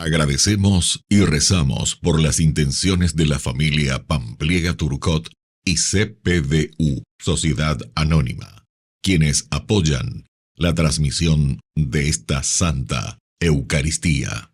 Agradecemos y rezamos por las intenciones de la familia Pampliega Turcot y CPDU, Sociedad Anónima, quienes apoyan la transmisión de esta Santa Eucaristía.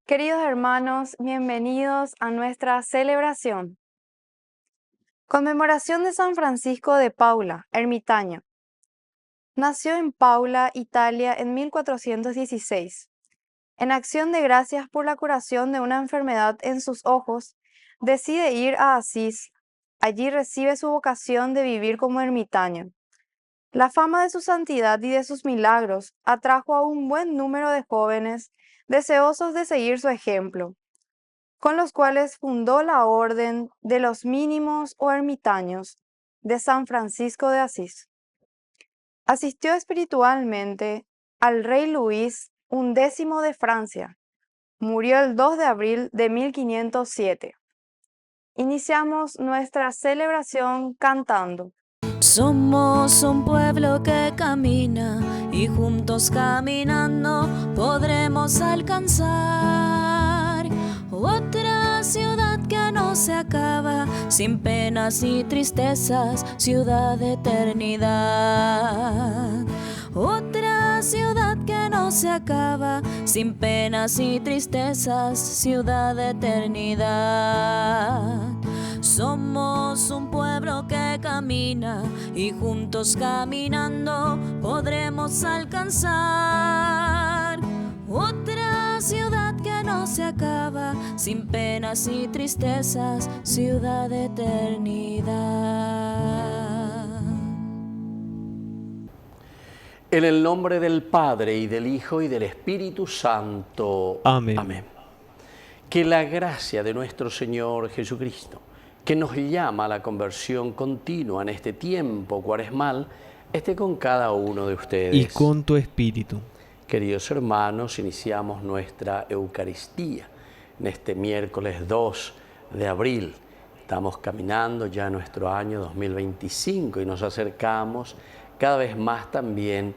Queridos hermanos, bienvenidos a nuestra celebración. Conmemoración de San Francisco de Paula, ermitaño. Nació en Paula, Italia, en 1416. En acción de gracias por la curación de una enfermedad en sus ojos, decide ir a Asís. Allí recibe su vocación de vivir como ermitaño. La fama de su santidad y de sus milagros atrajo a un buen número de jóvenes deseosos de seguir su ejemplo, con los cuales fundó la Orden de los Mínimos o Ermitaños de San Francisco de Asís. Asistió espiritualmente al rey Luis XI de Francia. Murió el 2 de abril de 1507. Iniciamos nuestra celebración cantando. Somos un pueblo que camina y juntos caminando podremos alcanzar otra ciudad que no se acaba, sin penas y tristezas, ciudad de eternidad. Otra ciudad que no se acaba, sin penas y tristezas, ciudad de eternidad. Somos un pueblo que camina y juntos caminando podremos alcanzar otra ciudad que no se acaba, sin penas y tristezas, ciudad de eternidad. En el nombre del Padre, y del Hijo, y del Espíritu Santo. Amén. Amén. Que la gracia de nuestro Señor Jesucristo, que nos llama a la conversión continua en este tiempo cuaresmal, esté con cada uno de ustedes. Y con tu espíritu. Queridos hermanos, iniciamos nuestra Eucaristía en este miércoles 2 de abril. Estamos caminando ya nuestro año 2025 y nos acercamos cada vez más también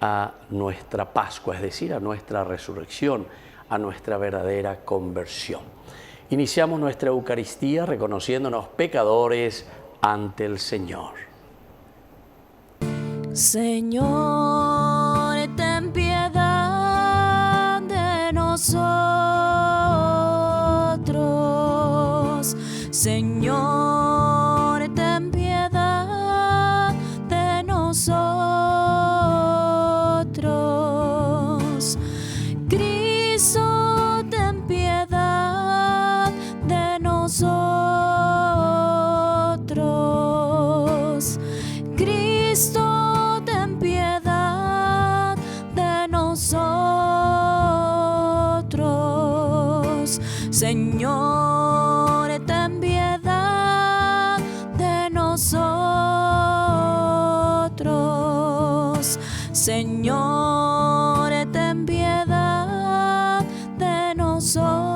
a nuestra Pascua, es decir, a nuestra resurrección, a nuestra verdadera conversión. Iniciamos nuestra Eucaristía reconociéndonos pecadores ante el Señor. Señor, ten piedad de nosotros. Señor, ten piedad de nosotros. Cristo, ten piedad de nosotros. Cristo, ten piedad de nosotros. Señor, ten piedad de nosotros. Señor, ten piedad de nosotros.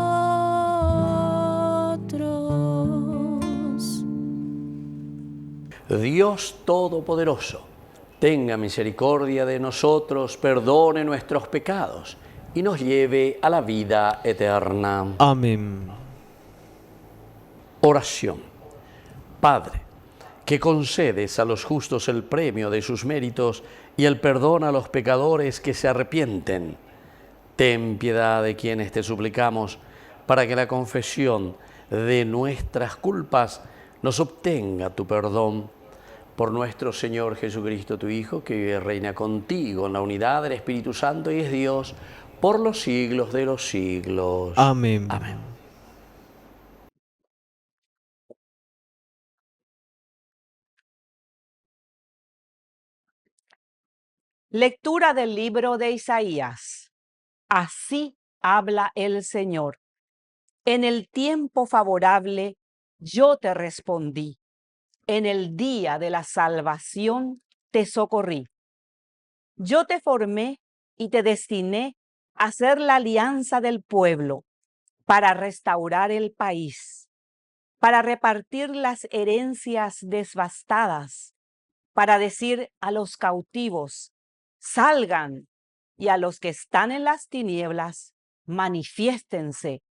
Dios Todopoderoso, tenga misericordia de nosotros, perdone nuestros pecados y nos lleve a la vida eterna. Amén. Oración. Padre, que concedes a los justos el premio de sus méritos y el perdón a los pecadores que se arrepienten, ten piedad de quienes te suplicamos, para que la confesión de nuestras culpas nos obtenga tu perdón. Por nuestro Señor Jesucristo, tu Hijo, que vive y reina contigo en la unidad del Espíritu Santo y es Dios por los siglos de los siglos. Amén. Amén. Lectura del libro de Isaías. Así habla el Señor. En el tiempo favorable yo te respondí. en el día de la salvación te socorrí. Yo te formé y te destiné a ser la alianza del pueblo para restaurar el país, para repartir las herencias devastadas, para decir a los cautivos, salgan, y a los que están en las tinieblas, manifiéstense.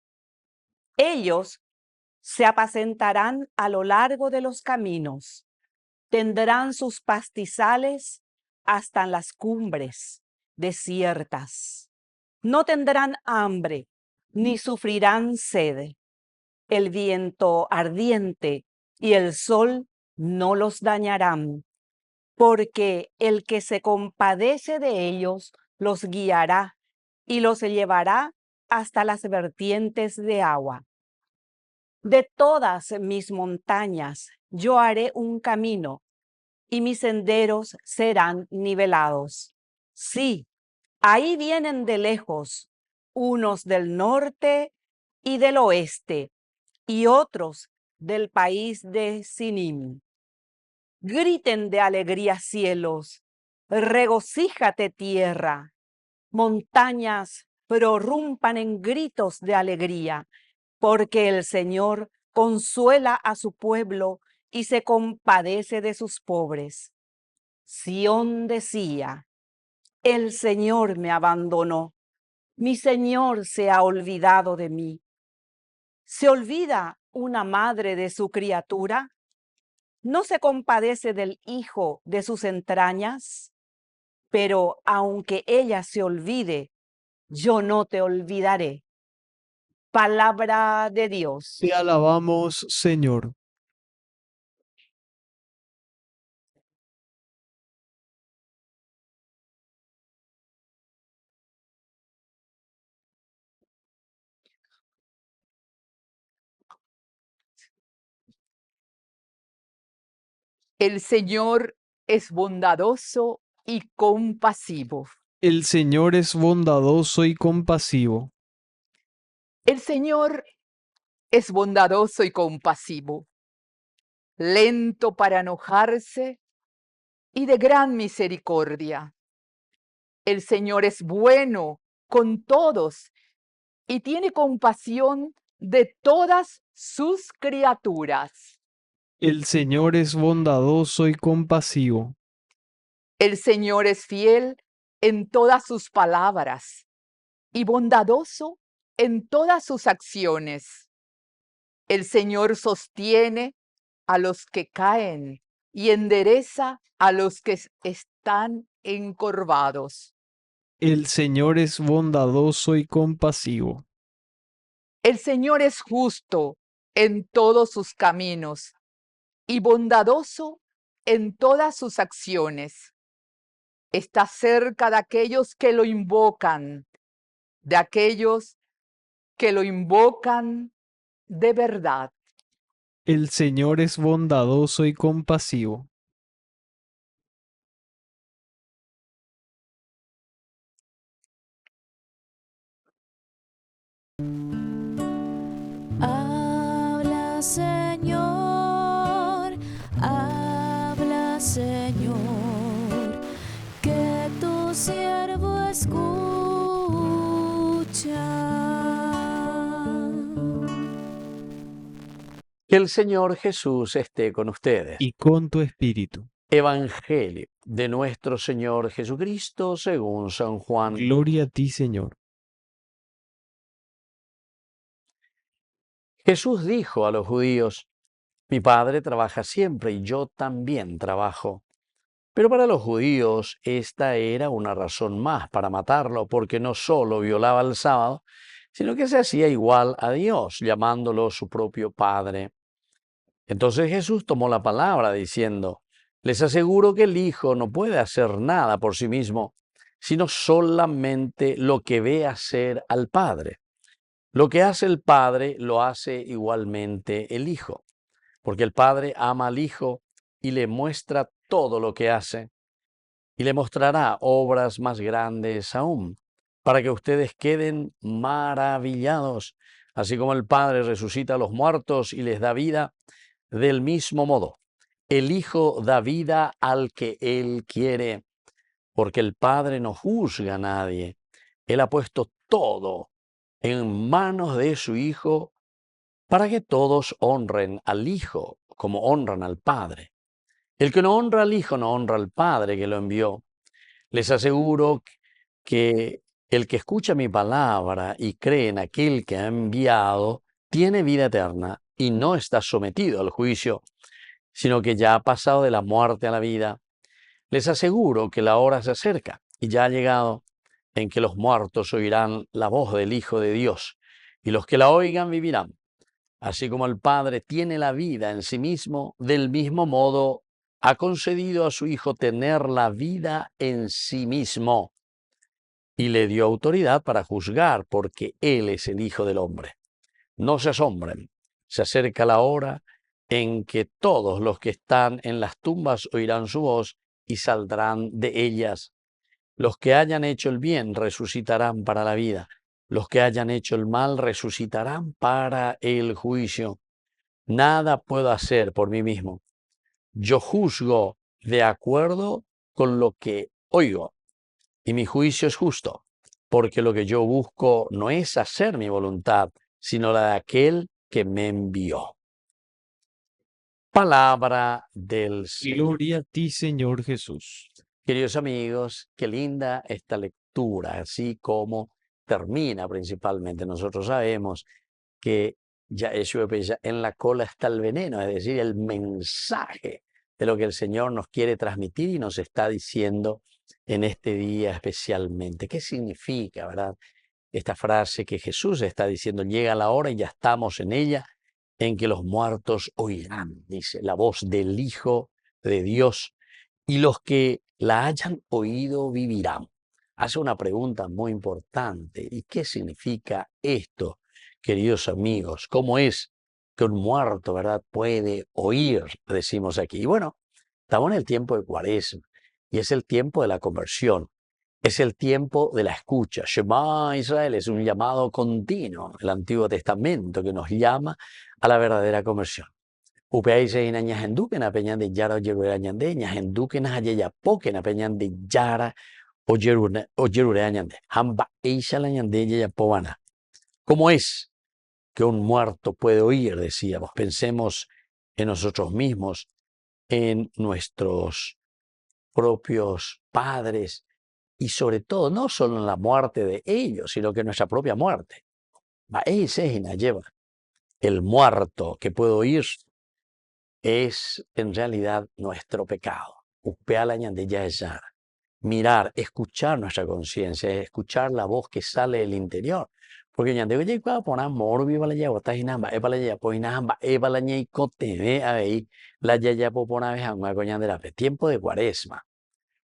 Ellos se apacentarán a lo largo de los caminos, tendrán sus pastizales hasta en las cumbres desiertas. No tendrán hambre, ni sufrirán sed. El viento ardiente y el sol no los dañarán, porque el que se compadece de ellos los guiará y los llevará hasta las vertientes de agua. De todas mis montañas yo haré un camino, y mis senderos serán nivelados. Sí, ahí vienen de lejos, unos del norte y del oeste, y otros del país de Sinim. Griten de alegría cielos, regocíjate tierra, montañas prorrumpan en gritos de alegría, porque el Señor consuela a su pueblo y se compadece de sus pobres. Sión decía, el Señor me abandonó, mi Señor se ha olvidado de mí. ¿Se olvida una madre de su criatura? ¿No se compadece del hijo de sus entrañas? Pero aunque ella se olvide, yo no te olvidaré. Palabra de Dios. Te alabamos, Señor. El Señor es bondadoso y compasivo. El Señor es bondadoso y compasivo. El Señor es bondadoso y compasivo, lento para enojarse y de gran misericordia. El Señor es bueno con todos y tiene compasión de todas sus criaturas. El Señor es bondadoso y compasivo. El Señor es fiel en todas sus palabras y bondadoso en todas sus acciones. El Señor sostiene a los que caen y endereza a los que están encorvados. El Señor es bondadoso y compasivo. El Señor es justo en todos sus caminos y bondadoso en todas sus acciones. Está cerca de aquellos que lo invocan, de aquellos que lo invocan de verdad. El Señor es bondadoso y compasivo. Habla, Señor, que tu siervo escucha. Que el Señor Jesús esté con ustedes. Y con tu espíritu. Evangelio de nuestro Señor Jesucristo según San Juan. Gloria a ti, Señor. Jesús dijo a los judíos, mi Padre trabaja siempre y yo también trabajo. Pero para los judíos esta era una razón más para matarlo, porque no solo violaba el sábado, sino que se hacía igual a Dios, llamándolo su propio Padre. Entonces Jesús tomó la palabra diciendo, les aseguro que el Hijo no puede hacer nada por sí mismo, sino solamente lo que ve hacer al Padre. Lo que hace el Padre lo hace igualmente el Hijo, porque el Padre ama al Hijo y le muestra todo lo que hace, y le mostrará obras más grandes aún, para que ustedes queden maravillados, así como el Padre resucita a los muertos y les da vida, del mismo modo, El Hijo da vida al que Él quiere, porque el Padre no juzga a nadie. Él ha puesto todo en manos de su Hijo para que todos honren al Hijo como honran al Padre. El que no honra al Hijo no honra al Padre que lo envió. Les aseguro que el que escucha mi palabra y cree en aquel que ha enviado, tiene vida eterna y no está sometido al juicio, sino que ya ha pasado de la muerte a la vida. Les aseguro que la hora se acerca y ya ha llegado en que los muertos oirán la voz del Hijo de Dios, y los que la oigan vivirán. Así como el Padre tiene la vida en sí mismo, del mismo modo ha concedido a su Hijo tener la vida en sí mismo, y le dio autoridad para juzgar, porque Él es el Hijo del Hombre. No se asombren, se acerca la hora en que todos los que están en las tumbas oirán su voz y saldrán de ellas. Los que hayan hecho el bien resucitarán para la vida. Los que hayan hecho el mal resucitarán para el juicio. Nada puedo hacer por mí mismo. Yo juzgo de acuerdo con lo que oigo, y mi juicio es justo, porque lo que yo busco no es hacer mi voluntad, sino la de aquel que me envió. Palabra del Señor. Gloria a ti, Señor Jesús. Queridos amigos, qué linda esta lectura, así como termina principalmente. Nosotros sabemos que ya en la cola está el veneno, es decir, el mensaje de lo que el Señor nos quiere transmitir y nos está diciendo en este día especialmente. ¿Qué significa, verdad? Esta frase que Jesús está diciendo, llega la hora y ya estamos en ella, en que los muertos oirán, dice, la voz del Hijo de Dios, y los que la hayan oído vivirán. Hace una pregunta muy importante. ¿Y qué significa esto, queridos amigos? ¿Cómo es que un muerto, verdad, puede oír? Decimos aquí. Y bueno, estamos en el tiempo de Cuaresma y es el tiempo de la conversión. Es el tiempo de la escucha. Shema Israel es un llamado continuo, el Antiguo Testamento, que nos llama a la verdadera conversión. Upeaise ina ñahenduken apeñan de yara oyerure añande, ñahenduken hayeyapoken apeñan de yara oyerure añande. Hamba eisha la ñande yeyapovana. ¿Cómo es que un muerto puede oír? Decíamos. Pensemos en nosotros mismos, en nuestros propios padres y sobre todo, no solo en la muerte de ellos, sino que en nuestra propia muerte. El muerto que puede oír es en realidad nuestro pecado. Mirar, escuchar nuestra conciencia, escuchar la voz que sale del interior. Porque tiempo de Cuaresma,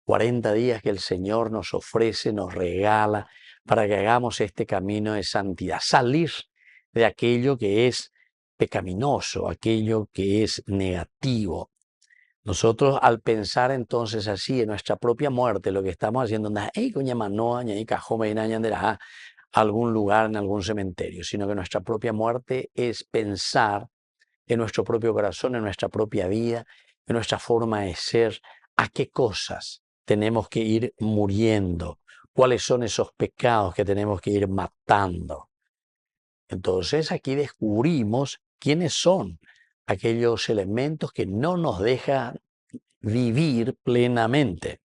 40 días que el Señor nos ofrece, nos regala para que hagamos este camino de santidad, salir de aquello que es pecaminoso, aquello que es negativo. Nosotros al pensar entonces así en nuestra propia muerte, lo que estamos haciendo no es algún lugar, en algún cementerio, sino que nuestra propia muerte es pensar en nuestro propio corazón, en nuestra propia vida, en nuestra forma de ser, a qué cosas tenemos que ir muriendo, cuáles son esos pecados que tenemos que ir matando. Entonces aquí descubrimos quiénes son aquellos elementos que no nos dejan vivir plenamente.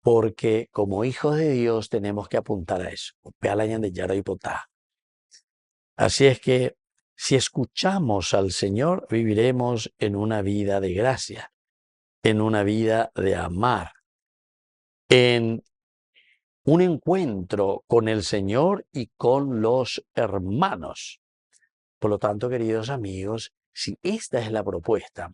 Porque como hijos de Dios tenemos que apuntar a eso. Así es que si escuchamos al Señor, viviremos en una vida de gracia, en una vida de amar, en un encuentro con el Señor y con los hermanos. Por lo tanto, queridos amigos, si esta es la propuesta,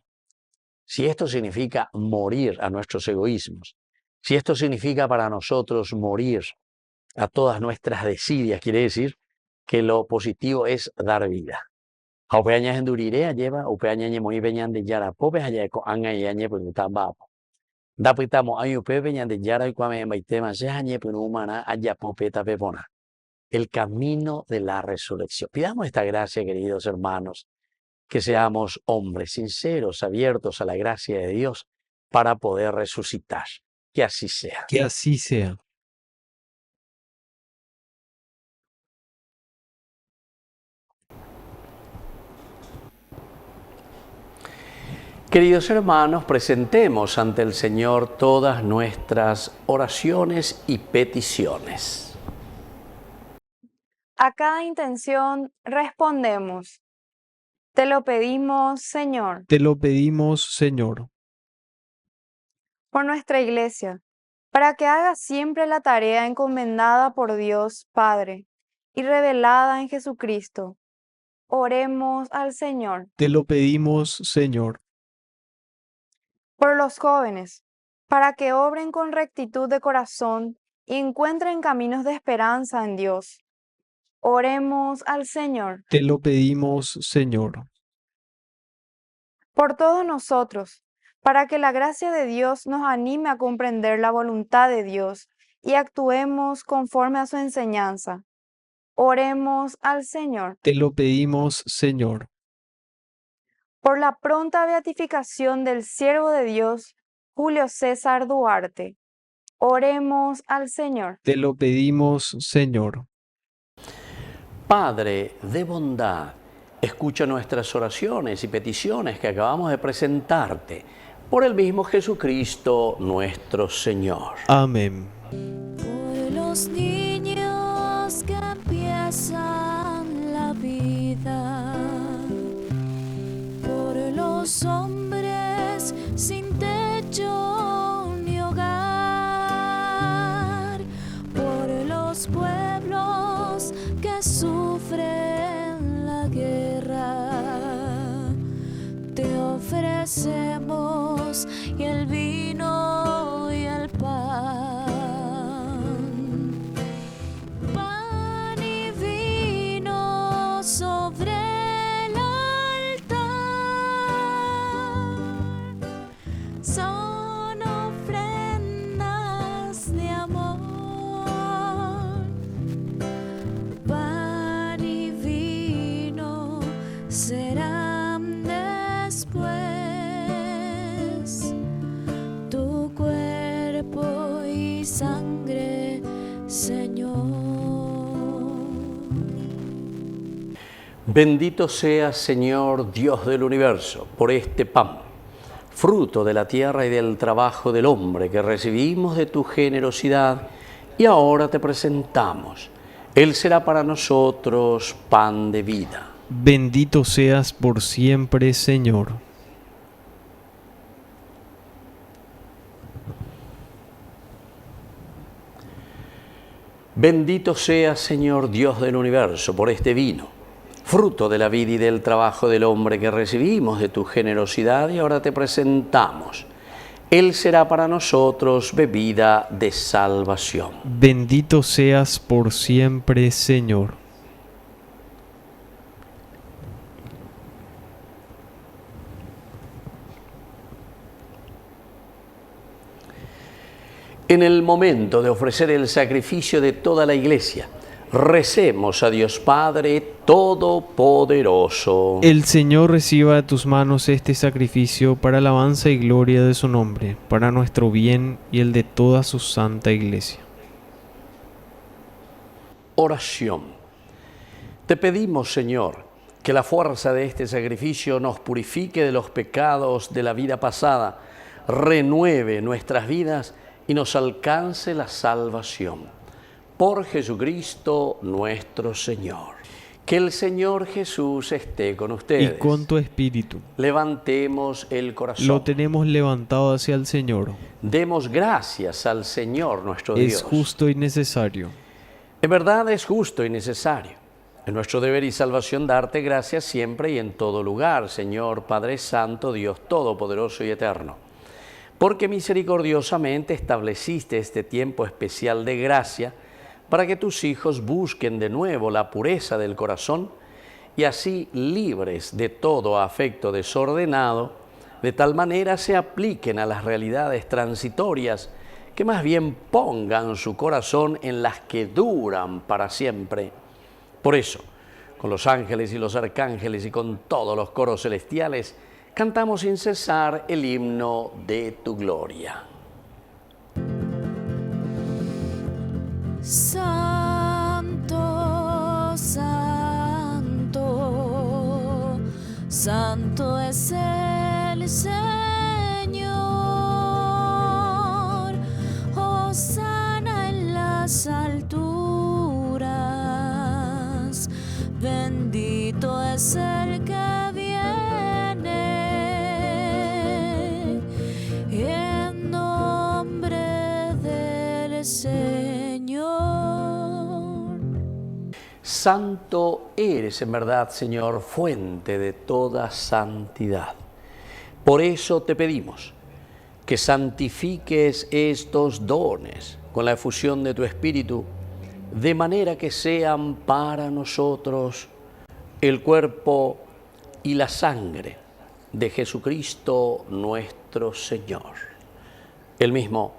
si esto significa morir a nuestros egoísmos, si esto significa para nosotros morir a todas nuestras desidias, quiere decir que lo positivo es dar vida. Aupeañas endurirea lleva, upeañañe muy peñan de yara, popes allá con anga y añe pues tambapo. Da pitamo ayu pe peñan de yara y cuame maitema se añe pues humana allá popeta pepona. El camino de la resurrección. Pidamos esta gracia, queridos hermanos, que seamos hombres sinceros, abiertos a la gracia de Dios para poder resucitar. Que así sea. Que así sea. Queridos hermanos, presentemos ante el Señor todas nuestras oraciones y peticiones. A cada intención respondemos. Te lo pedimos, Señor, Te lo pedimos, Señor, por nuestra Iglesia, para que haga siempre la tarea encomendada por Dios Padre y revelada en Jesucristo. Oremos al Señor. te lo pedimos, Señor, Por los jóvenes, para que obren con rectitud de corazón y encuentren caminos de esperanza en Dios. Oremos al Señor. te lo pedimos, Señor, Por todos nosotros, para que la gracia de Dios nos anime a comprender la voluntad de Dios y actuemos conforme a su enseñanza. Oremos al Señor. te lo pedimos, Señor, Por la pronta beatificación del siervo de Dios, Julio César Duarte. Oremos al Señor. te lo pedimos, Señor. Padre de bondad, escucha nuestras oraciones y peticiones que acabamos de presentarte por el mismo Jesucristo nuestro Señor. Amén. Por los niños que empiezan la vida, por los hombres sin techo ni hogar, por los pueblos que sufren la guerra, te ofrecemos y el vino y el pan y vino sobre el altar, son ofrendas de amor. Pan y vino serán después tu cuerpo y sangre, Señor. Bendito seas, Señor, Dios del universo, por este pan, fruto de la tierra y del trabajo del hombre que recibimos de tu generosidad y ahora te presentamos. Él será para nosotros pan de vida. Bendito seas por siempre, Señor. Bendito seas, Señor, Dios del universo, por este vino, fruto de la vida y del trabajo del hombre que recibimos de tu generosidad y ahora te presentamos. Él será para nosotros bebida de salvación. Bendito seas por siempre, Señor. En el momento de ofrecer el sacrificio de toda la Iglesia, recemos a Dios Padre Todopoderoso. El Señor reciba de tus manos este sacrificio para alabanza y gloria de su nombre, para nuestro bien y el de toda su santa Iglesia. Oración. Te pedimos, Señor, que la fuerza de este sacrificio nos purifique de los pecados de la vida pasada, renueve nuestras vidas y nos alcance la salvación. Por Jesucristo nuestro Señor. Que el Señor Jesús esté con ustedes. Y con tu espíritu. Levantemos el corazón. Lo tenemos levantado hacia el Señor. Demos gracias al Señor nuestro Dios. Es justo y necesario. En verdad es justo y necesario. Es nuestro deber y salvación darte gracias siempre y en todo lugar, Señor Padre Santo, Dios Todopoderoso y Eterno. Porque misericordiosamente estableciste este tiempo especial de gracia para que tus hijos busquen de nuevo la pureza del corazón y así, libres de todo afecto desordenado, de tal manera se apliquen a las realidades transitorias que más bien pongan su corazón en las que duran para siempre. Por eso, con los ángeles y los arcángeles y con todos los coros celestiales, cantamos sin cesar el himno de tu gloria. Santo, santo, santo es el Señor. Hosana en las alturas. Bendito es el que viene en nombre del Señor. Santo eres en verdad, Señor, fuente de toda santidad. Por eso te pedimos que santifiques estos dones con la efusión de tu Espíritu, de manera que sean para nosotros el cuerpo y la sangre de Jesucristo nuestro Señor. Él mismo,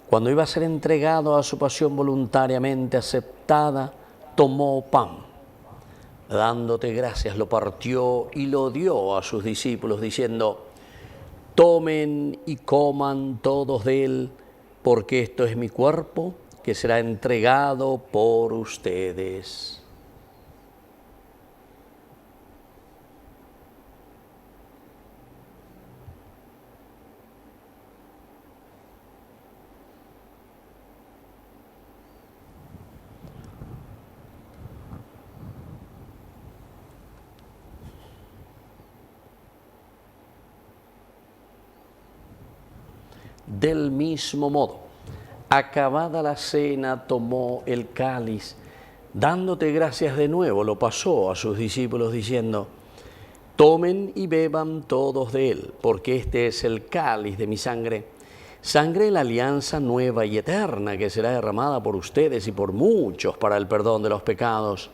cuando iba a ser entregado a su pasión voluntariamente aceptada, tomó pan. Dándote gracias, lo partió y lo dio a sus discípulos, diciendo: tomen y coman todos de él, porque esto es mi cuerpo, que será entregado por ustedes. Del mismo modo, acabada la cena, tomó el cáliz, dándote gracias de nuevo, lo pasó a sus discípulos diciendo: tomen y beban todos de él, porque este es el cáliz de mi sangre, sangre de la alianza nueva y eterna, que será derramada por ustedes y por muchos para el perdón de los pecados.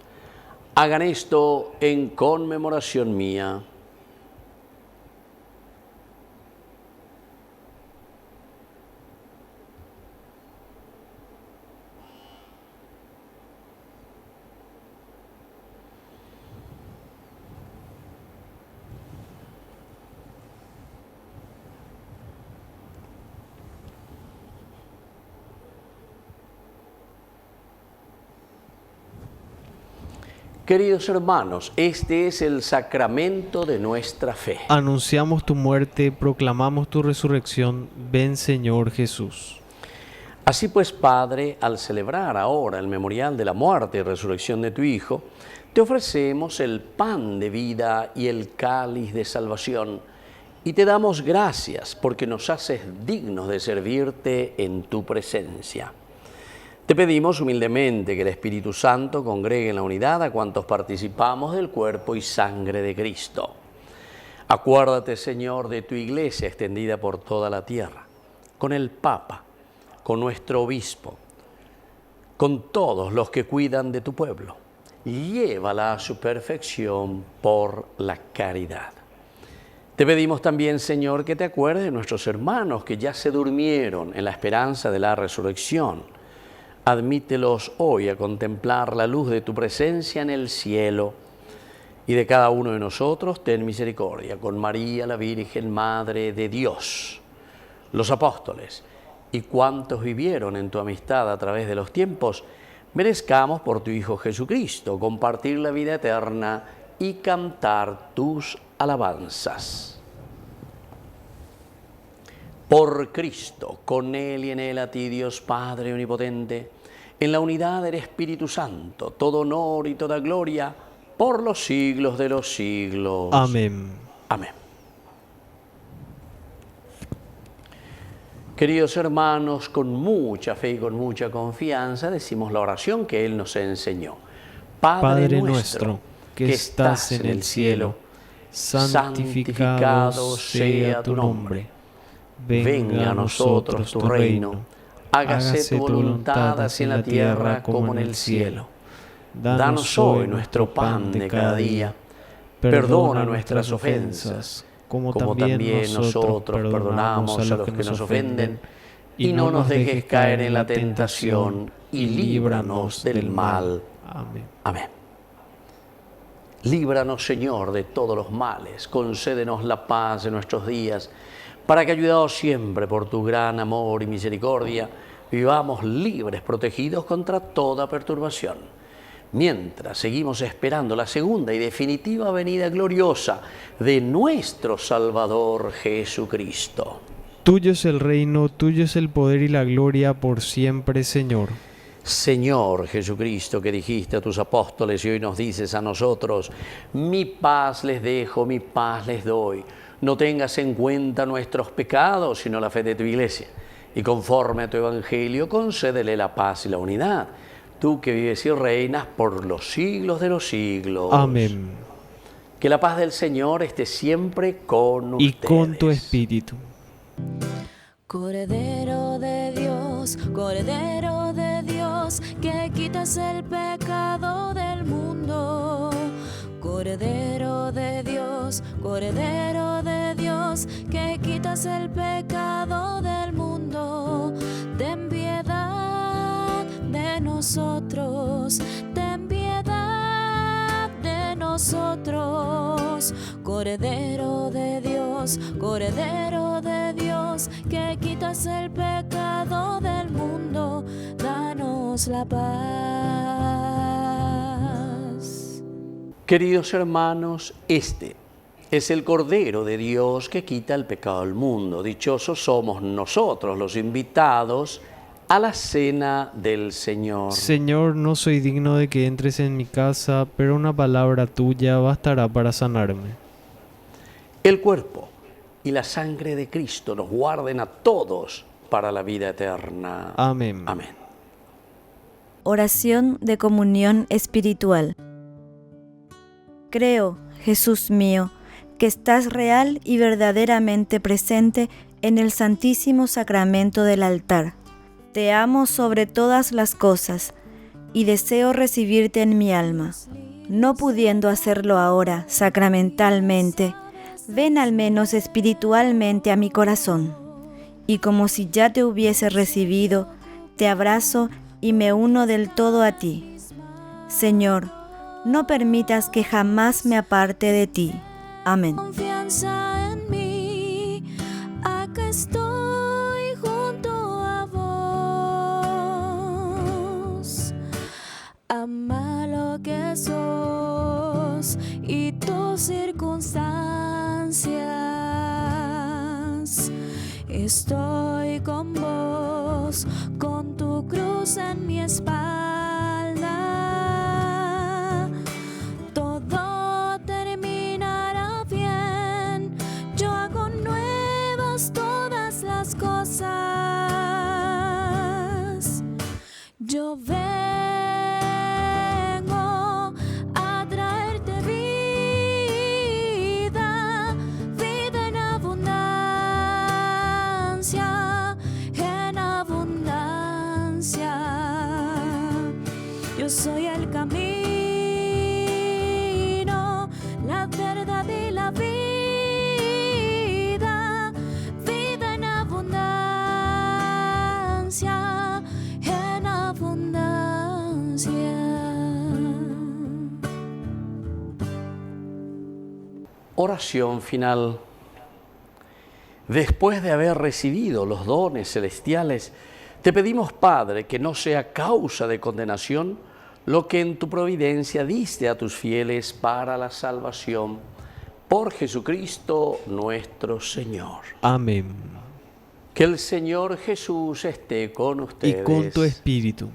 Hagan esto en conmemoración mía. Queridos hermanos, este es el sacramento de nuestra fe. Anunciamos tu muerte, proclamamos tu resurrección. Ven, Señor Jesús. Así pues, Padre, al celebrar ahora el memorial de la muerte y resurrección de tu Hijo, te ofrecemos el pan de vida y el cáliz de salvación, y te damos gracias porque nos haces dignos de servirte en tu presencia. Te pedimos humildemente que el Espíritu Santo congregue en la unidad a cuantos participamos del cuerpo y sangre de Cristo. Acuérdate, Señor, de tu Iglesia extendida por toda la tierra, con el Papa, con nuestro Obispo, con todos los que cuidan de tu pueblo. Llévala a su perfección por la caridad. Te pedimos también, Señor, que te acuerdes de nuestros hermanos que ya se durmieron en la esperanza de la resurrección. Admítelos hoy a contemplar la luz de tu presencia en el cielo, y de cada uno de nosotros ten misericordia, con María, la Virgen Madre de Dios, los apóstoles y cuantos vivieron en tu amistad a través de los tiempos, merezcamos por tu Hijo Jesucristo compartir la vida eterna y cantar tus alabanzas. Por Cristo, con Él y en Él, a ti, Dios Padre Omnipotente, en la unidad del Espíritu Santo, todo honor y toda gloria, por los siglos de los siglos. Amén. Amén. Queridos hermanos, con mucha fe y con mucha confianza decimos la oración que Él nos enseñó. Padre nuestro, que estás en el cielo, santificado sea tu nombre. Venga a nosotros tu reino, hágase tu voluntad así en la tierra como en el cielo. Danos hoy nuestro pan de cada día, perdona nuestras ofensas, como también nosotros perdonamos a los que nos ofenden, y no nos dejes caer en la tentación, y líbranos del mal. Amén. Amén. Líbranos, Señor, de todos los males. Concédenos la paz en nuestros días, para que, ayudados siempre por tu gran amor y misericordia, vivamos libres, protegidos contra toda perturbación, mientras seguimos esperando la segunda y definitiva venida gloriosa de nuestro Salvador Jesucristo. Tuyo es el reino, tuyo es el poder y la gloria por siempre, Señor. Señor Jesucristo, que dijiste a tus apóstoles y hoy nos dices a nosotros: mi paz les dejo, mi paz les doy. No tengas en cuenta nuestros pecados, sino la fe de tu iglesia. Y conforme a tu evangelio, concédele la paz y la unidad. Tú que vives y reinas por los siglos de los siglos. Amén. Que la paz del Señor esté siempre con ustedes. Y con tu espíritu. Cordero de Dios, que quitas el pecado del mundo. Cordero de Dios, que quitas el pecado del mundo. Ten piedad de nosotros, ten piedad de nosotros. Cordero de Dios, que quitas el pecado del mundo, danos la paz. Queridos hermanos, este es el Cordero de Dios que quita el pecado del mundo. Dichosos somos nosotros, los invitados a la cena del Señor. Señor, no soy digno de que entres en mi casa, pero una palabra tuya bastará para sanarme. El cuerpo y la sangre de Cristo nos guarden a todos para la vida eterna. Amén. Amén. Oración de comunión espiritual. Creo, Jesús mío, que estás real y verdaderamente presente en el Santísimo Sacramento del altar. Te amo sobre todas las cosas y deseo recibirte en mi alma. No pudiendo hacerlo ahora sacramentalmente, ven al menos espiritualmente a mi corazón. Y como si ya te hubiese recibido, te abrazo y me uno del todo a ti. Señor, no permitas que jamás me aparte de ti. Amén. Confianza en mí, acá estoy junto a vos. Ama lo que sos y tus circunstancias. Estoy con vos, con tu cruz en mi espalda. Todo terminará bien. Yo hago nuevas todas las cosas. Yo vengo a traerte vida, vida en abundancia, en abundancia. Yo soy el camino, la verdad y la vida, vida en abundancia, en abundancia. Oración final. Después de haber recibido los dones celestiales, te pedimos, Padre, que no sea causa de condenación lo que en tu providencia diste a tus fieles para la salvación. Por Jesucristo nuestro Señor. Amén. Que el Señor Jesús esté con ustedes. Y con tu espíritu.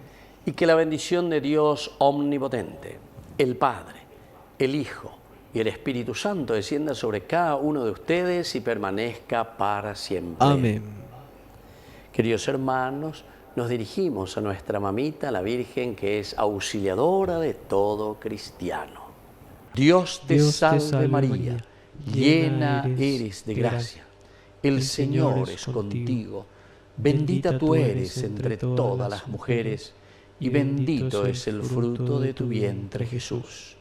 Y que la bendición de Dios omnipotente, el Padre, el Hijo y el Espíritu Santo descienda sobre cada uno de ustedes y permanezca para siempre. Amén. Queridos hermanos, nos dirigimos a nuestra mamita, la Virgen, que es auxiliadora de todo cristiano. Dios te salve María, llena eres de gracia. El Señor es contigo. Bendita tú eres entre todas las mujeres, y bendito es el fruto de tu vientre, Jesús.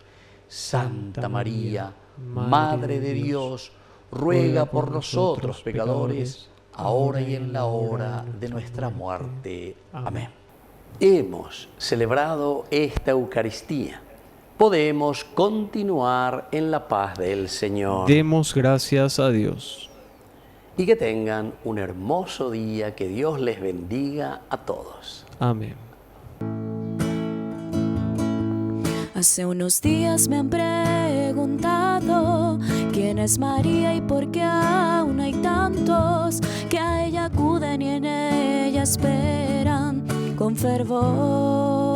Santa María, Madre de Dios, ruega por nosotros pecadores, ahora y en la hora de nuestra muerte. Amén. Hemos celebrado esta Eucaristía podemos continuar en la paz del Señor. Demos gracias a Dios. Y que tengan un hermoso día, que Dios les bendiga a todos. Amén. Hace unos días me han preguntado quién es María y por qué aún hay tantos que a ella acuden y en ella esperan con fervor.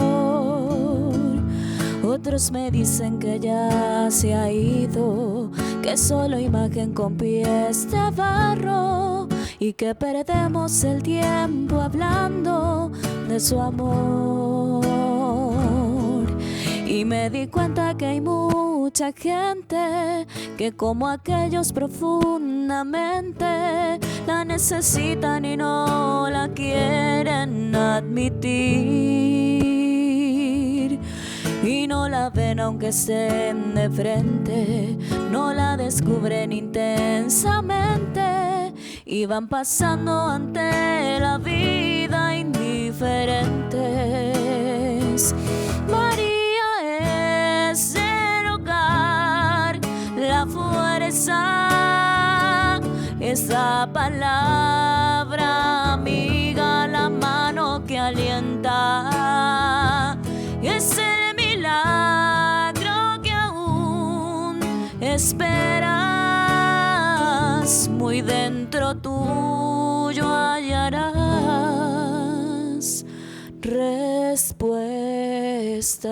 Otros me dicen que ya se ha ido, que solo imagen con pies de barro y que perdemos el tiempo hablando de su amor. Y me di cuenta que hay mucha gente que como aquellos profundamente la necesitan y no la quieren admitir. Y no la ven aunque estén de frente, no la descubren intensamente y van pasando ante la vida indiferentes. María es el hogar, la fuerza, esa palabra amiga, la mano que alienta, es el milagro que aún esperas, muy dentro tuyo hallarás respuesta.